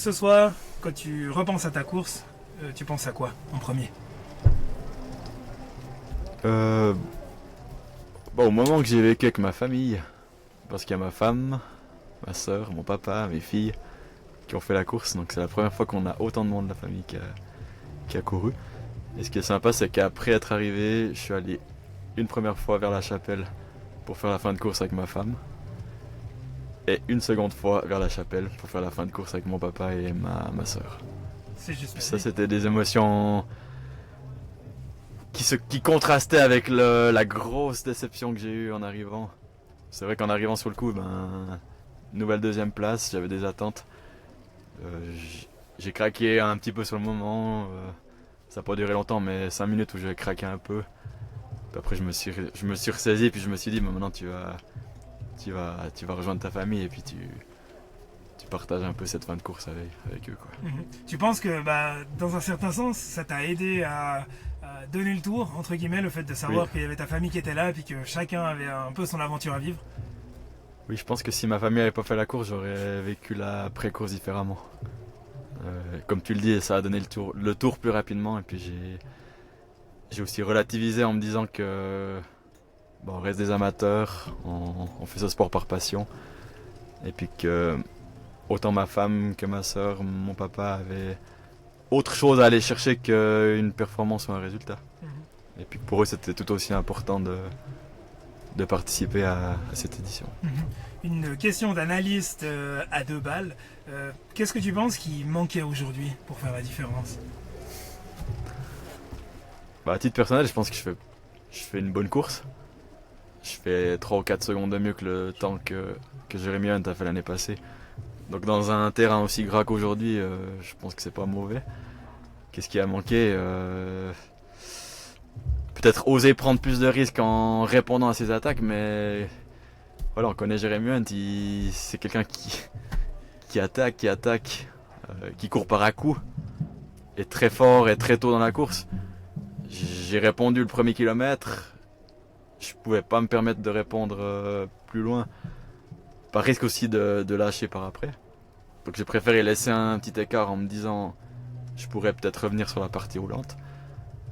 ce soir, quand tu repenses à ta course, tu penses à quoi en premier? Euh, Au moment que j'ai vécu avec ma famille, parce qu'il y a ma femme, ma soeur, mon papa, mes filles qui ont fait la course, donc c'est la première fois qu'on a autant de monde de la famille qui a couru. Et ce qui est sympa, c'est qu'après être arrivé, je suis allé une première fois vers la chapelle pour faire la fin de course avec ma femme, et une seconde fois vers la chapelle pour faire la fin de course avec mon papa et ma soeur. C'est juste Ça, magique. c'était des émotions qui contrastaient avec la grosse déception que j'ai eue en arrivant. C'est vrai qu'en arrivant sur le coup, nouvelle deuxième place, j'avais des attentes. J'ai craqué un petit peu sur le moment. Ça n'a pas duré longtemps, mais 5 minutes où j'ai craqué un peu. Puis après, je me suis ressaisi, puis je me suis dit, maintenant tu vas rejoindre ta famille et puis tu partages un peu cette fin de course avec eux, quoi. Mhm. Tu penses que, dans un certain sens, ça t'a aidé à donner le tour, entre guillemets, le fait de savoir Oui. qu'il y avait ta famille qui était là, puis que chacun avait un peu son aventure à vivre? Oui, je pense que si ma famille n'avait pas fait la course, j'aurais vécu la pré-course différemment. Comme tu le dis, ça a donné le tour plus rapidement, et puis j'ai aussi relativisé en me disant que on reste des amateurs, on fait ce sport par passion, et puis que autant ma femme que ma soeur, mon papa avaient autre chose à aller chercher qu'une performance ou un résultat. Mhm. Et puis que pour eux, c'était tout aussi important de participer à cette édition. Mhm. Une question d'analyste à 2 balles. Qu'est-ce que tu penses qui manquait aujourd'hui pour faire la différence? À titre personnel, je pense que je fais une bonne course. Je fais 3 ou 4 secondes de mieux que le temps que Jeremy Hunt a fait l'année passée. Donc dans un terrain aussi gras qu'aujourd'hui, je pense que c'est pas mauvais. Qu'est-ce qui a manqué Peut-être oser prendre plus de risques en répondant à ses attaques, mais voilà, on connaît Jeremy Hunt, c'est quelqu'un qui attaque, qui court par à-coups, et très fort et très tôt dans la course. J'ai répondu le premier kilomètre, je pouvais pas me permettre de répondre plus loin, par risque aussi de lâcher par après. Donc j'ai préféré laisser un petit écart en me disant je pourrais peut-être revenir sur la partie roulante.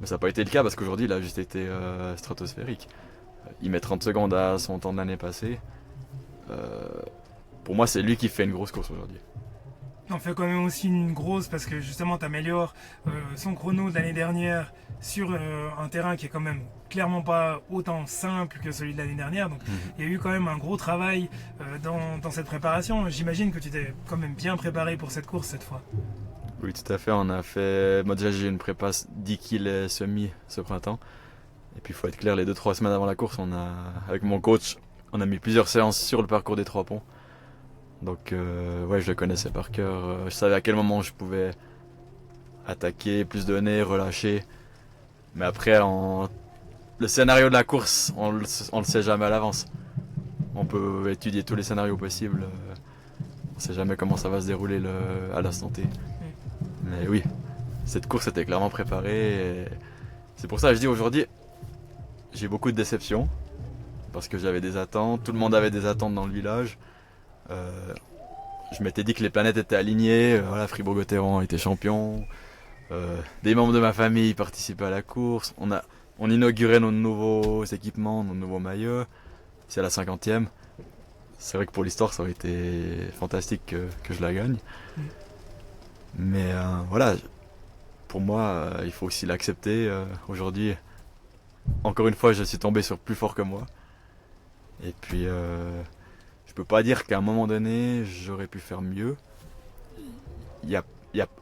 Mais ça n'a pas été le cas parce qu'aujourd'hui il a juste été stratosphérique. Il met 30 secondes à son temps de l'année passée. Euh, pour moi c'est lui qui fait une grosse course aujourd'hui. On fait quand même aussi une grosse parce que justement tu améliores son chrono de l'année dernière sur un terrain qui est quand même clairement pas autant simple que celui de l'année dernière. Donc il y a eu quand même un gros travail dans cette préparation. J'imagine que tu t'es quand même bien préparé pour cette course cette fois. Oui, tout à fait. On a fait. Moi, déjà, j'ai une prépa 10 kg et semi ce printemps. Et puis, il faut être clair, les 2-3 semaines avant la course, avec mon coach, on a mis plusieurs séances sur le parcours des 3 ponts. Donc, ouais, je le connaissais par cœur. Je savais à quel moment je pouvais attaquer, plus donner, relâcher. Mais après, le scénario de la course, on le sait jamais à l'avance. On peut étudier tous les scénarios possibles. On sait jamais comment ça va se dérouler à l'instant T. Mais oui, cette course était clairement préparée. Et c'est pour ça que je dis aujourd'hui, j'ai beaucoup de déceptions. Parce que j'avais des attentes, tout le monde avait des attentes dans le village. Euh, je m'étais dit que les planètes étaient alignées. Voilà, Fribourg-Gotteron était champion. Des membres de ma famille participaient à la course. On inaugurait nos nouveaux équipements, nos nouveaux maillots. C'est la 50e. C'est vrai que pour l'histoire, ça aurait été fantastique que je la gagne. Mais voilà, pour moi, il faut aussi l'accepter. Aujourd'hui, encore une fois, je suis tombé sur plus fort que moi. Et puis, je peux pas dire qu'à un moment donné, j'aurais pu faire mieux. Il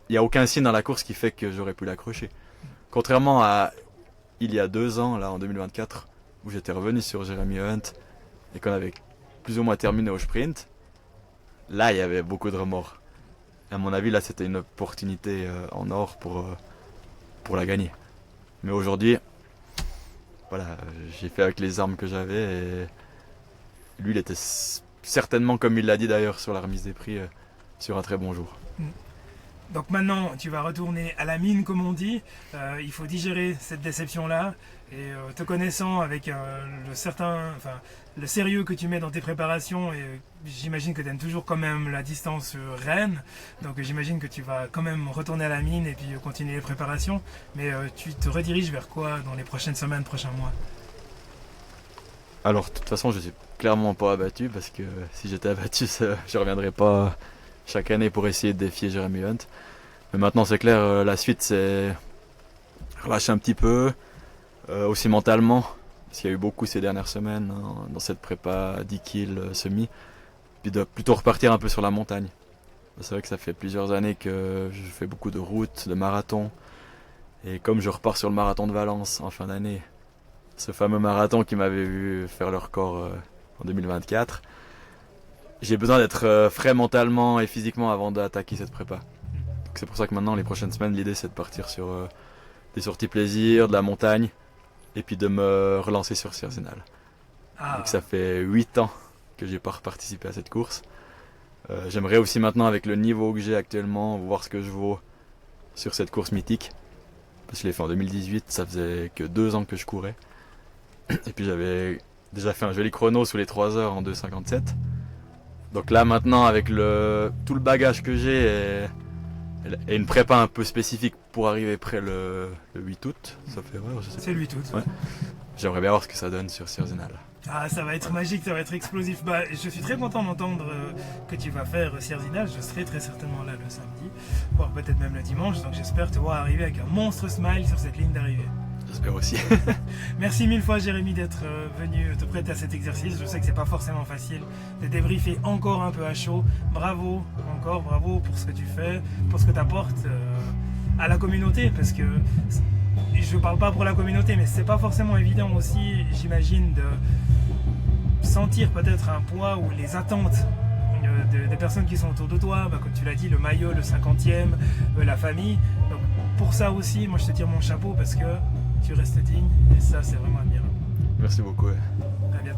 y a aucun signe dans la course qui fait que j'aurais pu l'accrocher. Contrairement à il y a 2 ans, là, en 2024, où j'étais revenu sur Jeremy Hunt et qu'on avait plus ou moins terminé au sprint, là, il y avait beaucoup de remords. Et à mon avis, là, c'était une opportunité en or pour la gagner. Mais aujourd'hui, voilà, j'ai fait avec les armes que j'avais et lui, il était certainement, comme il l'a dit d'ailleurs sur la remise des prix, sur un très bon jour. Donc maintenant, tu vas retourner à la mine, comme on dit. Il faut digérer cette déception-là. Et te connaissant avec le sérieux que tu mets dans tes préparations, et j'imagine que tu aimes toujours quand même la distance Rennes. Donc j'imagine que tu vas quand même retourner à la mine et puis continuer les préparations. Mais tu te rediriges vers quoi dans les prochaines semaines, prochains mois? Alors, de toute façon, je suis clairement pas abattu parce que si j'étais abattu, je reviendrais pas chaque année pour essayer de défier Jeremy Hunt. Mais maintenant, c'est clair, la suite, c'est relâcher un petit peu, aussi mentalement, parce qu'il y a eu beaucoup ces dernières semaines dans cette prépa 10 kills semi, puis de plutôt repartir un peu sur la montagne. C'est vrai que ça fait plusieurs années que je fais beaucoup de routes, de marathons, et comme je repars sur le marathon de Valence en fin d'année, ce fameux marathon qui m'avait vu faire le record en 2024, j'ai besoin d'être frais mentalement et physiquement avant d'attaquer cette prépa. Donc c'est pour ça que maintenant, les prochaines semaines, l'idée c'est de partir sur des sorties plaisir, de la montagne, et puis de me relancer sur Sierzinal. Donc ça fait 8 ans que j'ai pas participé à cette course. J'aimerais aussi maintenant, avec le niveau que j'ai actuellement, voir ce que je vaux sur cette course mythique. Parce que je l'ai fait en 2018, ça faisait que 2 ans que je courais. Et puis j'avais déjà fait un joli chrono sous les 3 heures en 2,57. Donc là maintenant, avec tout le bagage que j'ai et une prépa un peu spécifique pour arriver près le 8 août, ça fait erreur, je sais pas. C'est le 8 août. Ouais. J'aimerais bien voir ce que ça donne sur Sierzinal. Ah, ça va être magique, ça va être explosif. Je suis très content d'entendre que tu vas faire Sierzinal. Je serai très certainement là le samedi, voire peut-être même le dimanche. Donc j'espère te voir arriver avec un monstre smile sur cette ligne d'arrivée. J'espère aussi. Merci 1000 fois, Jérémy, d'être venu te prêter à cet exercice. Je sais que c'est pas forcément facile de débriefer encore un peu à chaud. Bravo, encore bravo pour ce que tu fais, pour ce que tu apportes à la communauté, parce que je parle pas pour la communauté, mais c'est pas forcément évident aussi, j'imagine, de sentir peut-être un poids ou les attentes des personnes qui sont autour de toi, comme tu l'as dit, le maillot, le 50e, la famille. Donc pour ça aussi, moi je te tire mon chapeau parce que tu restes digne et ça c'est vraiment admirable. Merci beaucoup. À bientôt.